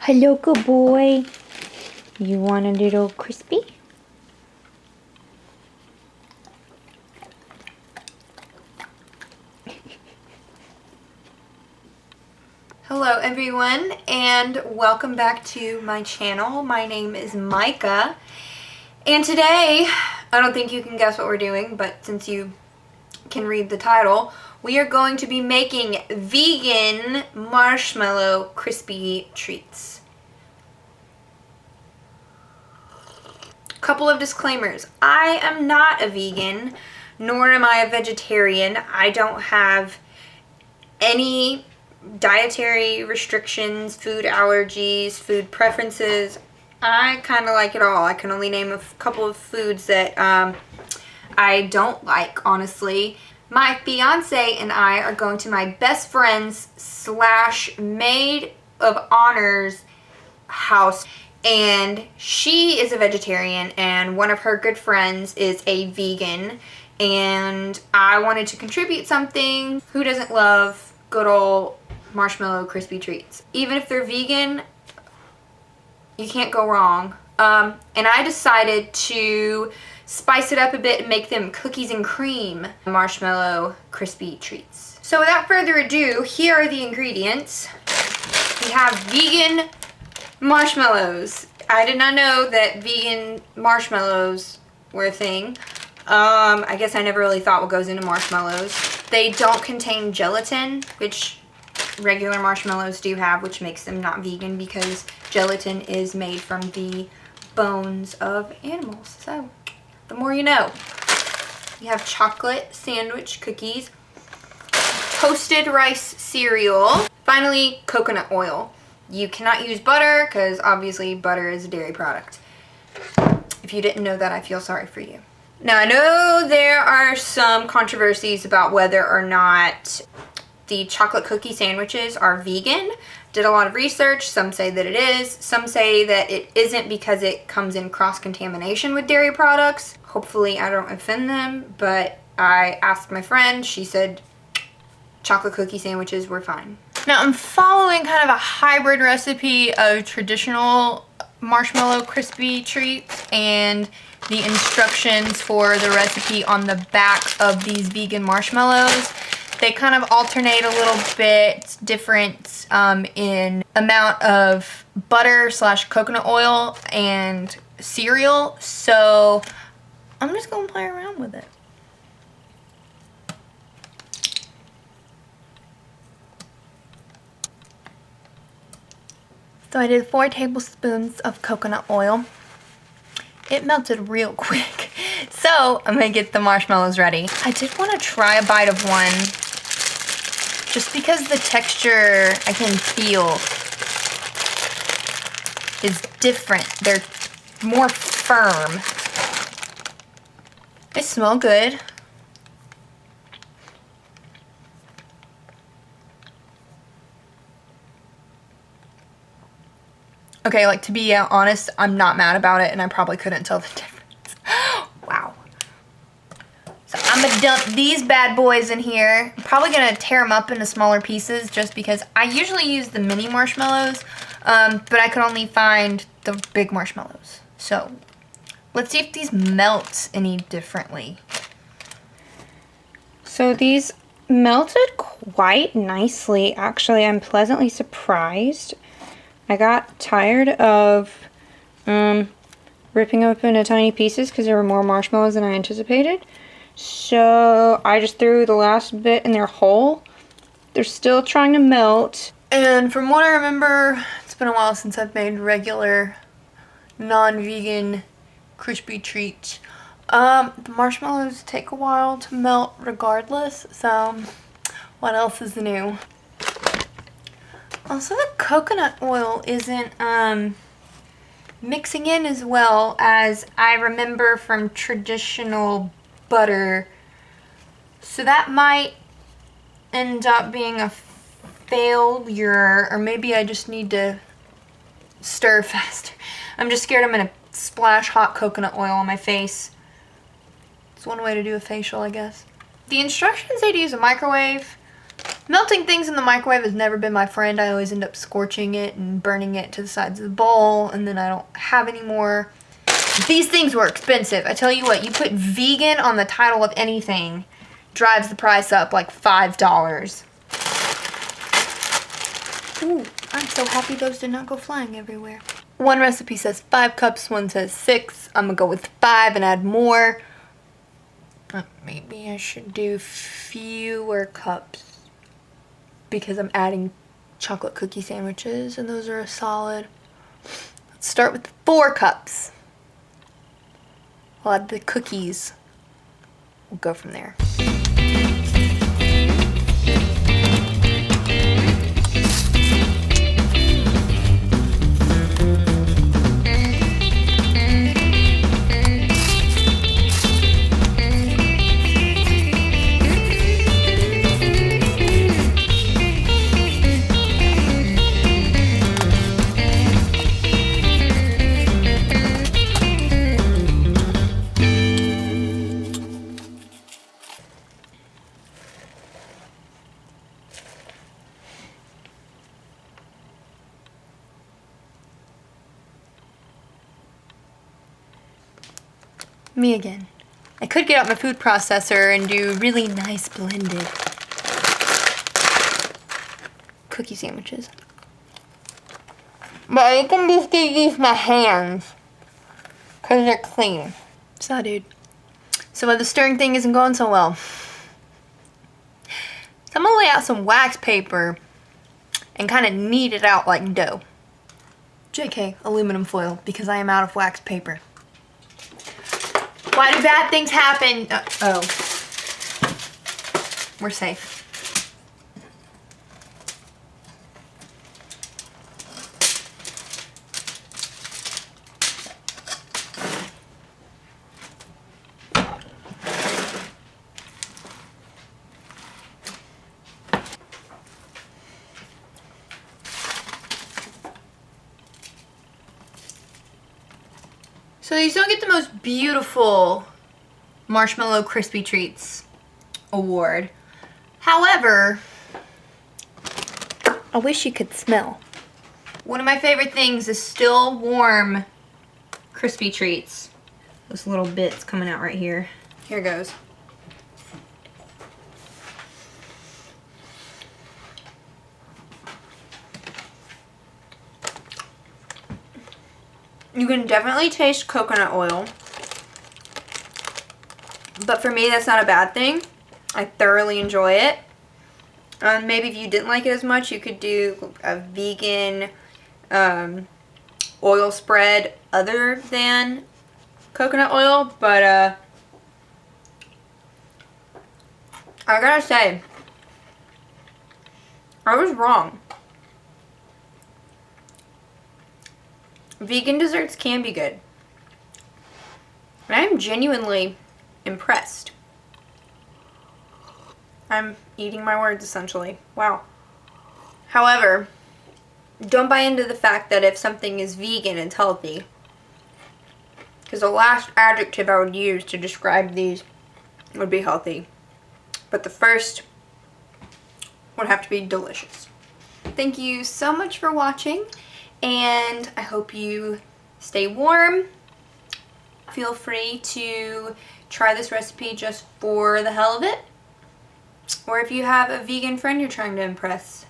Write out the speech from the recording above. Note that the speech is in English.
Hello, good boy. You want a little crispy? Hello everyone, and welcome back to my channel. My name is Micah, and today, I don't think you can guess what we're doing, but since you can read the title, we are going to be making vegan marshmallow crispy treats. Couple of disclaimers. I am not a vegan, nor am I a vegetarian. I don't have any dietary restrictions, food allergies, food preferences. I kind of like it all. I can only name a couple of foods that I don't like, honestly. My fiance and I are going to my best friend's / maid of honor's house, and she is a vegetarian and one of her good friends is a vegan, and I wanted to contribute something. Who doesn't love good old marshmallow crispy treats? Even if they're vegan, you can't go wrong. And I decided to spice it up a bit and make them cookies and cream marshmallow crispy treats. So without further ado, here are the ingredients. We have vegan marshmallows. I did not know that vegan marshmallows were a thing. I guess I never really thought what goes into marshmallows. They don't contain gelatin, which regular marshmallows do have, which makes them not vegan because gelatin is made from the bones of animals. So, the more you know. We have chocolate sandwich cookies, toasted rice cereal, finally coconut oil. You cannot use butter because obviously butter is a dairy product. If you didn't know that, I feel sorry for you. Now, I know there are some controversies about whether or not the chocolate cookie sandwiches are vegan. Did a lot of research. Some say that it is. Some say that it isn't because it comes in cross-contamination with dairy products. Hopefully I don't offend them, but I asked my friend. She said chocolate cookie sandwiches were fine. Now, I'm following kind of a hybrid recipe of traditional marshmallow crispy treats and the instructions for the recipe on the back of these vegan marshmallows. They kind of alternate a little bit different in amount of butter / coconut oil and cereal, so I'm just going to play around with it. So I did 4 tablespoons of coconut oil. It melted real quick. So I'm gonna get the marshmallows ready. I did want to try a bite of one just because the texture I can feel is different. They're more firm. They smell good. Okay, like, to be honest, I'm not mad about it, and I probably couldn't tell the difference. Wow. So I'm gonna dump these bad boys in here. I'm probably gonna tear them up into smaller pieces just because I usually use the mini marshmallows, but I could only find the big marshmallows. So let's see if these melt any differently. So these melted quite nicely. Actually, I'm pleasantly surprised. I got tired of ripping them up into tiny pieces because there were more marshmallows than I anticipated. So I just threw the last bit in their hole. They're still trying to melt. And from what I remember, it's been a while since I've made regular non-vegan crispy treats. The marshmallows take a while to melt regardless, so what else is new? Also, the coconut oil isn't mixing in as well as I remember from traditional butter. So that might end up being a failure, or maybe I just need to stir faster. I'm just scared I'm going to splash hot coconut oil on my face. It's one way to do a facial, I guess. The instructions say to use a microwave. Melting things in the microwave has never been my friend. I always end up scorching it and burning it to the sides of the bowl, and then I don't have any more. These things were expensive. I tell you what, you put vegan on the title of anything, drives the price up like $5. Ooh, I'm so happy those did not go flying everywhere. One recipe says 5 cups, one says 6. I'm gonna go with 5 and add more. Maybe I should do fewer cups because I'm adding chocolate cookie sandwiches and those are a solid. Let's start with 4 cups. I'll add the cookies. We'll go from there. Me again. I could get out my food processor and do really nice blended cookie sandwiches. But I can just use my hands because they're clean. So, dude. So the stirring thing isn't going so well. So I'm gonna lay out some wax paper and kind of knead it out like dough. JK, aluminum foil, because I am out of wax paper. Why do bad things happen? Oh. We're safe. So these don't get the most beautiful Marshmallow Crispy Treats award. However, I wish you could smell. One of my favorite things is still warm Crispy Treats. Those little bits coming out right here. Here goes. You can definitely taste coconut oil. But for me, that's not a bad thing. I thoroughly enjoy it. Maybe if you didn't like it as much, you could do a vegan oil spread other than coconut oil. But I gotta say, I was wrong. Vegan desserts can be good. And I'm genuinely impressed. I'm eating my words essentially. Wow. However, don't buy into the fact that if something is vegan, it's healthy. Because the last adjective I would use to describe these would be healthy. But the first would have to be delicious. Thank you so much for watching. And I hope you stay warm. Feel free to try this recipe just for the hell of it. Or if you have a vegan friend you're trying to impress,